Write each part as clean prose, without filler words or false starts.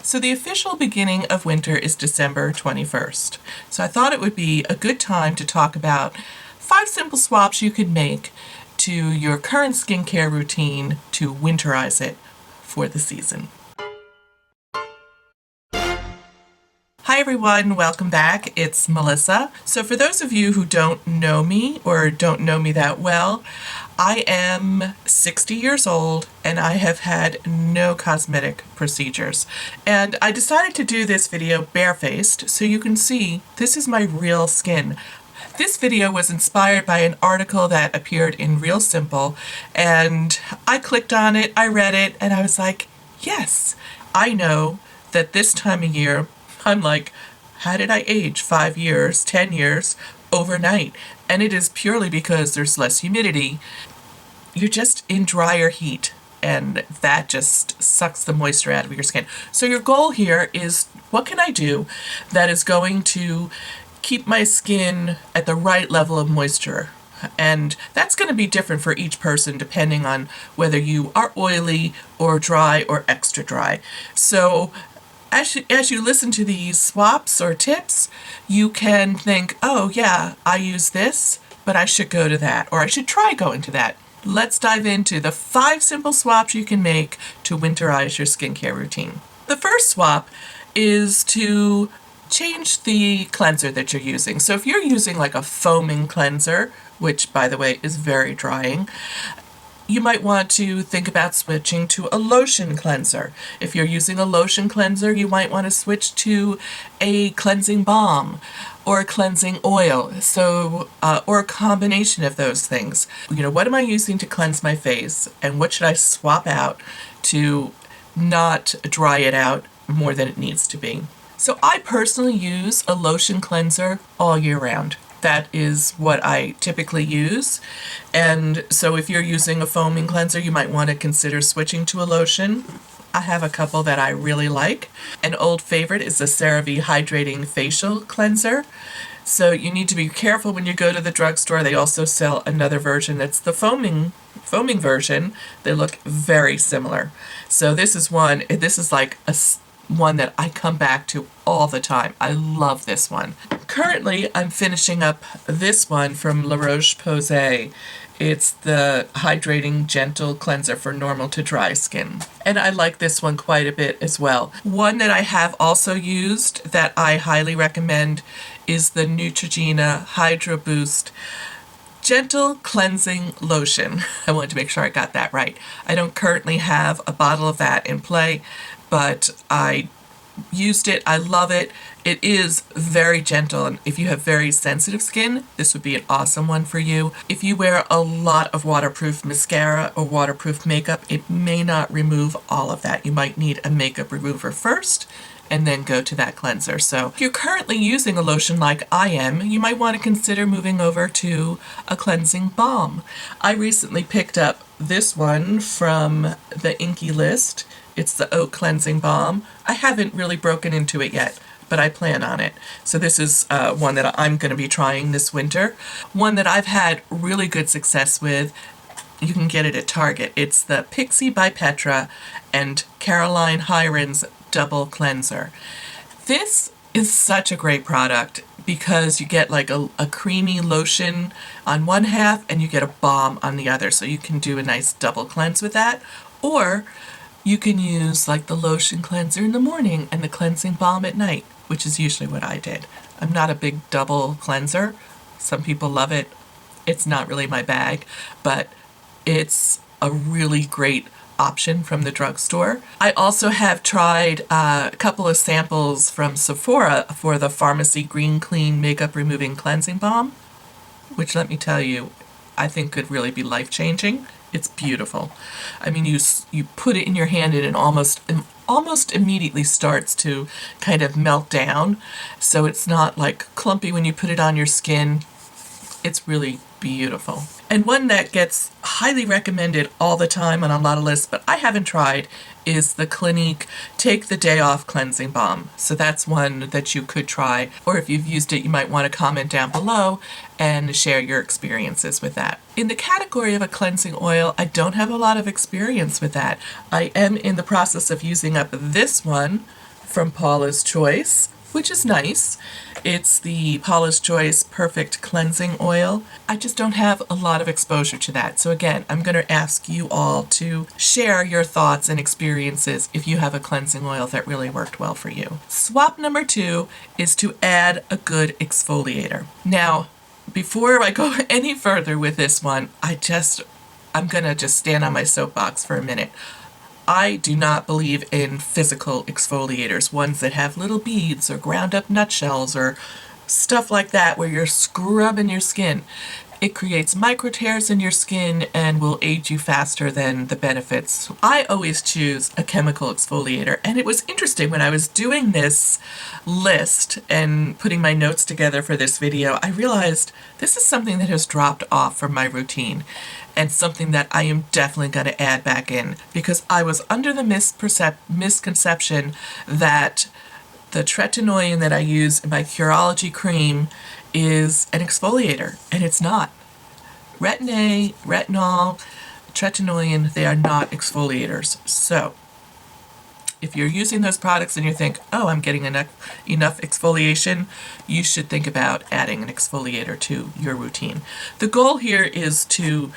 So the official beginning of winter is December 21st. So I thought it would be a good time to talk about 5 simple swaps you could make to your current skincare routine to winterize it for the season. Hi everyone, welcome back. It's Melissa. So for those of you who don't know me or don't know me that well, I am 60 years old and I have had no cosmetic procedures. And I decided to do this video barefaced so you can see this is my real skin. This video was inspired by an article that appeared in Real Simple, and I clicked on it, I read it, and I was like, yes, I know that this time of year, I'm like, how did I age 5 years, 10 years overnight? And it is purely because there's less humidity. You're just in drier heat, and that just sucks the moisture out of your skin. So your goal here is, what can I do that is going to keep my skin at the right level of moisture? And that's going to be different for each person depending on whether you are oily or dry or extra dry. So as you listen to these swaps or tips, you can think, oh yeah, I use this, but I should go to that, or I should try going to that. Let's dive into the 5 simple swaps you can make to winterize your skincare routine. The first swap is to change the cleanser that you're using. So if you're using like a foaming cleanser, which by the way is very drying, you might want to think about switching to a lotion cleanser. If you're using a lotion cleanser, you might want to switch to a cleansing balm or a cleansing oil, or a combination of those things. You know, what am I using to cleanse my face, and what should I swap out to not dry it out more than it needs to be? So I personally use a lotion cleanser all year round. That is what I typically use. And so if you're using a foaming cleanser, you might want to consider switching to a lotion. I have a couple that I really like. An old favorite is the CeraVe Hydrating Facial Cleanser. So you need to be careful when you go to the drugstore. They also sell another version that's the foaming version. They look very similar. So this is like one that I come back to all the time. I love this one. Currently, I'm finishing up this one from La Roche-Posay. It's the Hydrating Gentle Cleanser for normal to dry skin. And I like this one quite a bit as well. One that I have also used that I highly recommend is the Neutrogena Hydro Boost Gentle Cleansing Lotion. I wanted to make sure I got that right. I don't currently have a bottle of that in play, but I used it. I love it. It is very gentle, and if you have very sensitive skin, this would be an awesome one for you. If you wear a lot of waterproof mascara or waterproof makeup, it may not remove all of that. You might need a makeup remover first and then go to that cleanser. So if you're currently using a lotion like I am, you might want to consider moving over to a cleansing balm. I recently picked up this one from the Inky List. It's the Oat Cleansing Balm. I haven't really broken into it yet, but I plan on it. So this is one that I'm going to be trying this winter. One that I've had really good success with. You can get it at Target. It's the Pixie by Petra and Caroline Hyron's Double Cleanser. This is such a great product because you get like a creamy lotion on one half and you get a balm on the other. So you can do a nice double cleanse with that. Or you can use like the lotion cleanser in the morning and the cleansing balm at night, which is usually what I did. I'm not a big double cleanser. Some people love it. It's not really my bag, but it's a really great option from the drugstore. I also have tried a couple of samples from Sephora for the Pharmacy Green Clean Makeup Removing Cleansing Balm, which, let me tell you, I think could really be life-changing. It's beautiful. I mean, you put it in your hand and it almost immediately starts to kind of melt down. So it's not like clumpy when you put it on your skin. It's really beautiful. And one that gets highly recommended all the time on a lot of lists, but I haven't tried, is the Clinique Take the Day Off Cleansing Balm. So that's one that you could try, or if you've used it, you might want to comment down below and share your experiences with that. In the category of a cleansing oil, I don't have a lot of experience with that. I am in the process of using up this one from Paula's Choice, which is nice. It's the Paula's Choice Perfect Cleansing Oil. I just don't have a lot of exposure to that. So again, I'm going to ask you all to share your thoughts and experiences if you have a cleansing oil that really worked well for you. Swap number 2 is to add a good exfoliator. Now, before I go any further with this one, I'm going to just stand on my soapbox for a minute. I do not believe in physical exfoliators, ones that have little beads or ground up nutshells or stuff like that where you're scrubbing your skin. It creates micro tears in your skin and will age you faster than the benefits. I always choose a chemical exfoliator, and it was interesting when I was doing this list and putting my notes together for this video, I realized this is something that has dropped off from my routine and something that I am definitely going to add back in, because I was under the misconception that the tretinoin that I use in my Curology cream is an exfoliator, and it's not. Retinol, tretinoin, they are not exfoliators. So if you're using those products and you think, oh, I'm getting enough exfoliation, you should think about adding an exfoliator to your routine. The goal here is to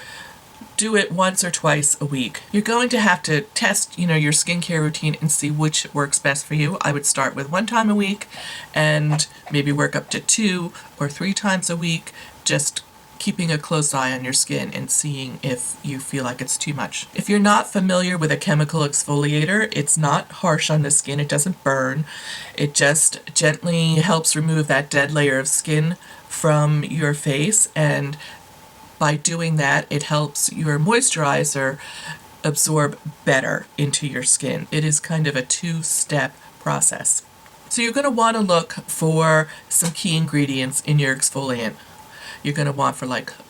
do it once or twice a week. You're going to have to test, your skincare routine and see which works best for you. I would start with 1 time a week and maybe work up to 2 or 3 times a week, just keeping a close eye on your skin and seeing if you feel like it's too much. If you're not familiar with a chemical exfoliator, it's not harsh on the skin. It doesn't burn. It just gently helps remove that dead layer of skin from your face, and by doing that, it helps your moisturizer absorb better into your skin. It is kind of a 2-step process. So you're going to want to look for some key ingredients in your exfoliant. You're going to want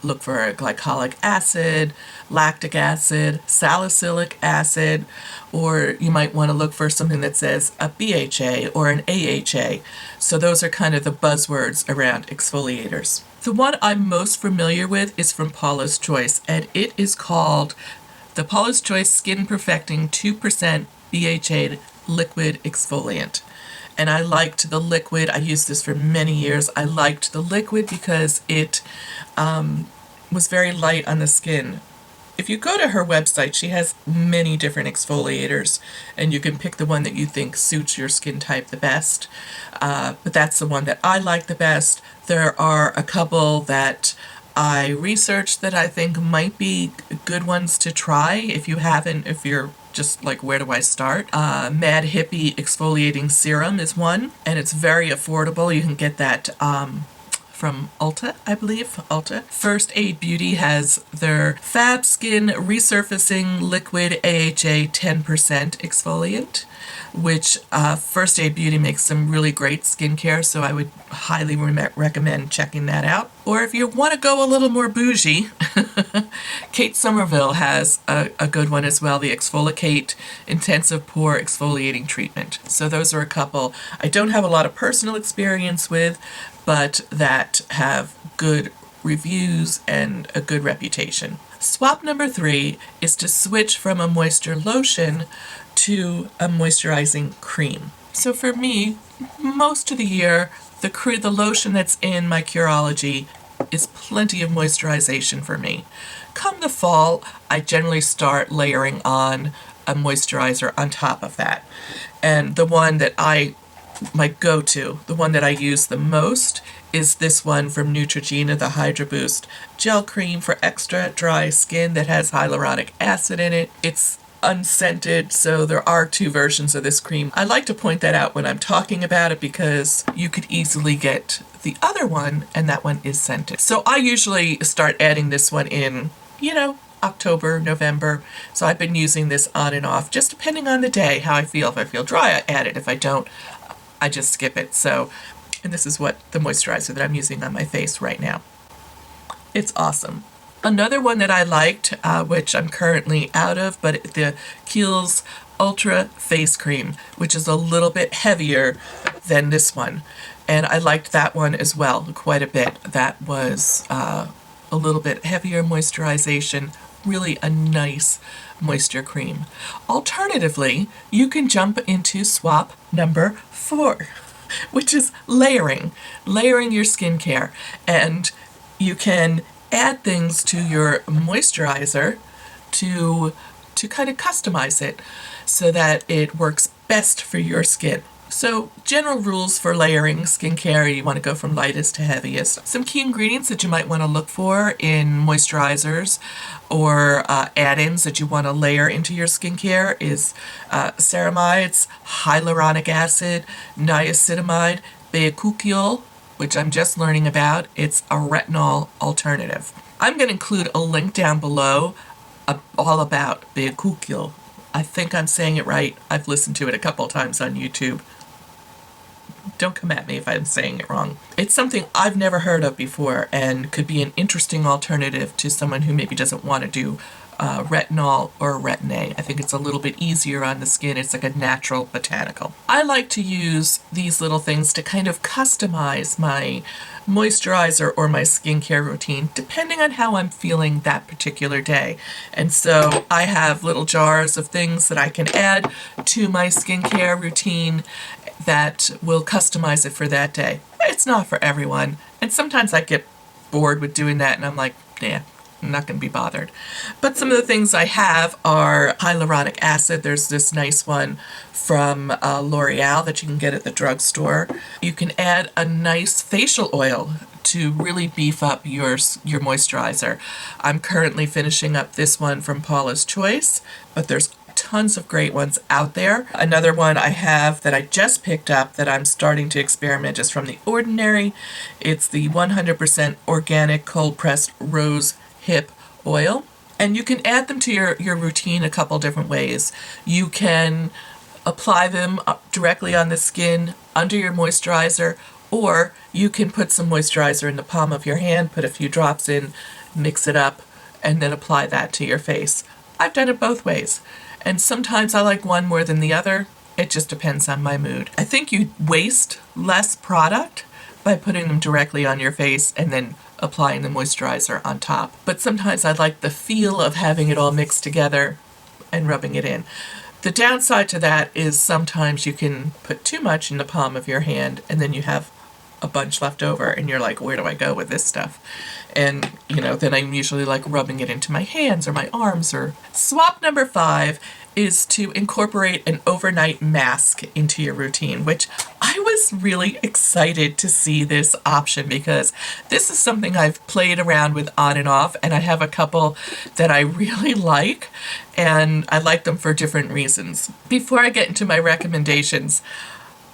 look for glycolic acid, lactic acid, salicylic acid, or you might want to look for something that says a BHA or an AHA. So those are kind of the buzzwords around exfoliators. The one I'm most familiar with is from Paula's Choice, and it is called the Paula's Choice Skin Perfecting 2% BHA Liquid Exfoliant. And I liked the liquid. I used this for many years. I liked the liquid because it was very light on the skin. If you go to her website, she has many different exfoliators, and you can pick the one that you think suits your skin type the best. But that's the one that I like the best. There are a couple that I researched that I think might be good ones to try if you're just like, where do I start? Mad Hippie Exfoliating Serum is one, and it's very affordable. You can get that from Ulta, I believe. Ulta. First Aid Beauty has their Fab Skin Resurfacing Liquid AHA 10% exfoliant, which First Aid Beauty makes some really great skincare, so I would highly recommend checking that out. Or if you want to go a little more bougie, Kate Somerville has a good one as well, the Exfoliate Intensive Pore Exfoliating Treatment. So those are a couple I don't have a lot of personal experience with, but that have good reviews and a good reputation. Swap number 3 is to switch from a moisture lotion to a moisturizing cream. So for me, most of the year, the lotion that's in my Curology is plenty of moisturization for me. Come the fall, I generally start layering on a moisturizer on top of that. And the one that my go-to, the one that I use the most, is this one from Neutrogena, the Hydra Boost Gel Cream for extra dry skin that has hyaluronic acid in it. It's unscented, so there are 2 versions of this cream. I like to point that out when I'm talking about it because you could easily get the other one, and that one is scented. So I usually start adding this one in, October, November. So I've been using this on and off, just depending on the day, how I feel. If I feel dry, I add it. If I don't, I just skip it. So, and this is what the moisturizer that I'm using on my face right now. It's awesome. Another one that I liked, which I'm currently out of, but the Kiehl's Ultra Face Cream, which is a little bit heavier than this one. And I liked that one as well quite a bit. That was a little bit heavier moisturization, really a nice moisture cream. Alternatively, you can jump into swap number 4, which is layering your skincare. And you can add things to your moisturizer to kind of customize it so that it works best for your skin. So general rules for layering skincare, you want to go from lightest to heaviest. Some key ingredients that you might want to look for in moisturizers or add-ins that you want to layer into your skincare is ceramides, hyaluronic acid, niacinamide, bakuchiol, which I'm just learning about. It's a retinol alternative. I'm going to include a link down below all about bakuchiol. I think I'm saying it right. I've listened to it a couple times on YouTube. Don't come at me if I'm saying it wrong. It's something I've never heard of before and could be an interesting alternative to someone who maybe doesn't want to do retinol or retin-A. I think it's a little bit easier on the skin. It's like a natural botanical. I like to use these little things to kind of customize my moisturizer or my skincare routine depending on how I'm feeling that particular day. And so I have little jars of things that I can add to my skincare routine that will customize it for that day. It's not for everyone, and sometimes I get bored with doing that and I'm like, yeah, I'm not going to be bothered. But some of the things I have are hyaluronic acid. There's this nice one from L'Oreal that you can get at the drugstore. You can add a nice facial oil to really beef up your moisturizer. I'm currently finishing up this one from Paula's Choice, but there's tons of great ones out there. Another one I have that I just picked up that I'm starting to experiment is from The Ordinary. It's the 100% organic cold pressed rose hip oil. And you can add them to your routine a couple different ways. You can apply them directly on the skin under your moisturizer, or you can put some moisturizer in the palm of your hand, put a few drops in, mix it up, and then apply that to your face. I've done it both ways. And sometimes I like one more than the other. It just depends on my mood. I think you waste less product by putting them directly on your face and then applying the moisturizer on top. But sometimes I like the feel of having it all mixed together and rubbing it in. The downside to that is sometimes you can put too much in the palm of your hand and then you have a bunch left over and you're like, where do I go with this stuff? And, then I'm usually like rubbing it into my hands or my arms. Or swap number 5 is to incorporate an overnight mask into your routine, which I was really excited to see this option because this is something I've played around with on and off, and I have a couple that I really like, and I like them for different reasons. Before I get into my recommendations,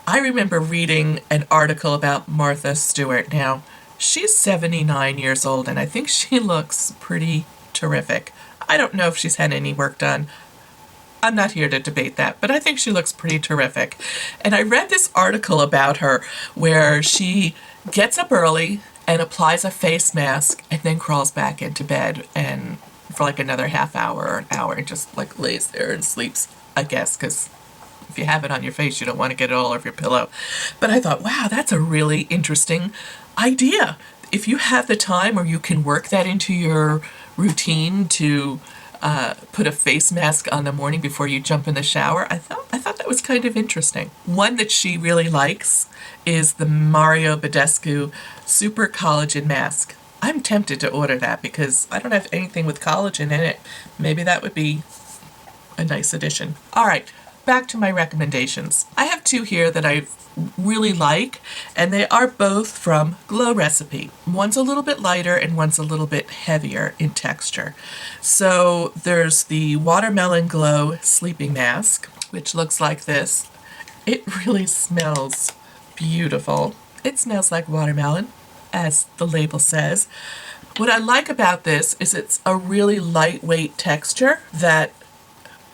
I remember reading an article about Martha Stewart. Now, she's 79 years old, and I think she looks pretty terrific. I don't know if she's had any work done. I'm not here to debate that, but I think she looks pretty terrific. And I read this article about her where she gets up early and applies a face mask and then crawls back into bed and for like another half hour or an hour and just like lays there and sleeps, I guess, because if you have it on your face, you don't want to get it all over your pillow. But I thought, wow, that's a really interesting idea. If you have the time or you can work that into your routine to put a face mask on the morning before you jump in the shower, I thought that was kind of interesting. One that she really likes is the Mario Badescu Super Collagen Mask. I'm tempted to order that because I don't have anything with collagen in it. Maybe that would be a nice addition. All right, back to my recommendations. I have 2 here that I really like, and they are both from Glow Recipe. One's a little bit lighter and one's a little bit heavier in texture. So there's the Watermelon Glow Sleeping Mask, which looks like this. It really smells beautiful. It smells like watermelon, as the label says. What I like about this is it's a really lightweight texture that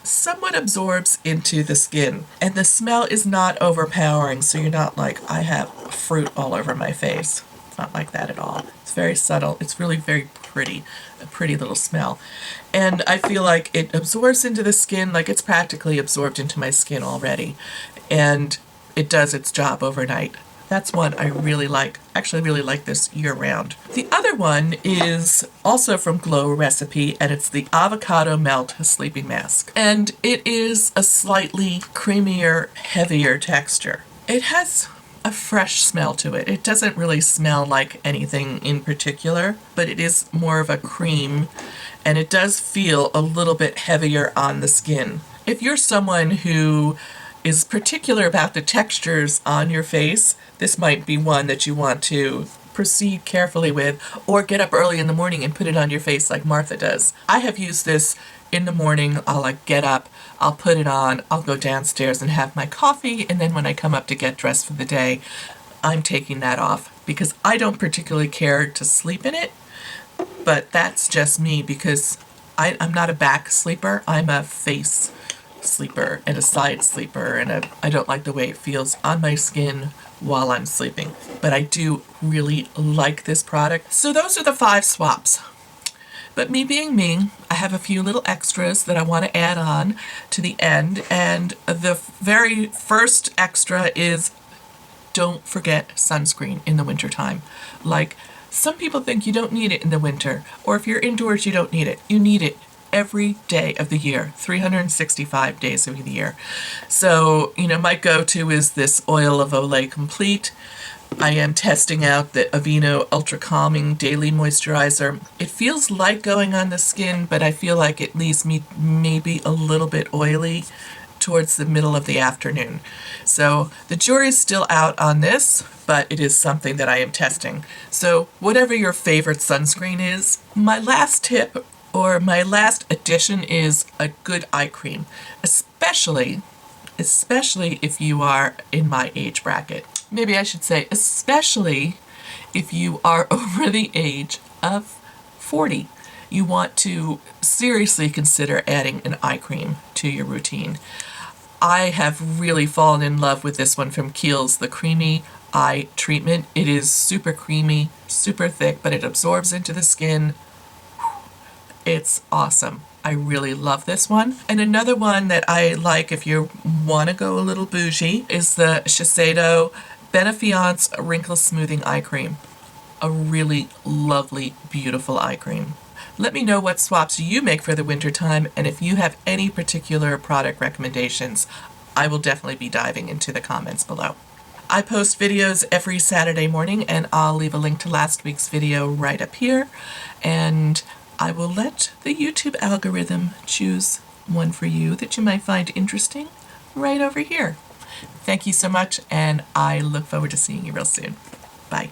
somewhat absorbs into the skin, and the smell is not overpowering, so you're not like, I have fruit all over my face. It's not like that at all. It's very subtle. It's really very pretty, a pretty little smell. And I feel like it absorbs into the skin, like it's practically absorbed into my skin already, and it does its job overnight. That's one I really like. Actually, I really like this year-round. The other one is also from Glow Recipe, and it's the Avocado Melt Sleeping Mask. And it is a slightly creamier, heavier texture. It has a fresh smell to it. It doesn't really smell like anything in particular, but it is more of a cream, and it does feel a little bit heavier on the skin. If you're someone who is particular about the textures on your face, this might be one that you want to proceed carefully with, or get up early in the morning and put it on your face like Martha does. I have used this in the morning. I'll like get up, I'll put it on, I'll go downstairs and have my coffee, and then when I come up to get dressed for the day, I'm taking that off because I don't particularly care to sleep in it, but that's just me because I'm not a back sleeper, I'm a face sleeper and a side sleeper, and I don't like the way it feels on my skin while I'm sleeping. But I do really like this product. So those are the 5 swaps. But me being me, I have a few little extras that I want to add on to the end, and the very first extra is don't forget sunscreen in the wintertime. Like, some people think you don't need it in the winter, or if you're indoors you don't need it. You need it every day of the year, 365 days of the year. So, my go-to is this Oil of Olay Complete. I am testing out the Aveeno Ultra Calming Daily Moisturizer. It feels light going on the skin, but I feel like it leaves me maybe a little bit oily towards the middle of the afternoon. So the jury's still out on this, but it is something that I am testing. So whatever your favorite sunscreen is, my last tip or my last addition is a good eye cream, especially if you are in my age bracket. Maybe I should say especially if you are over the age of 40. You want to seriously consider adding an eye cream to your routine. I have really fallen in love with this one from Kiehl's, the Creamy Eye Treatment. It is super creamy, super thick, but it absorbs into the skin. It's awesome. I really love this one. And another one that I like if you want to go a little bougie is the Shiseido Benefiance Wrinkle Smoothing Eye Cream. A really lovely, beautiful eye cream. Let me know what swaps you make for the winter time, and if you have any particular product recommendations, I will definitely be diving into the comments below. I post videos every Saturday morning, and I'll leave a link to last week's video right up here, and I will let the YouTube algorithm choose one for you that you might find interesting right over here. Thank you so much, and I look forward to seeing you real soon. Bye.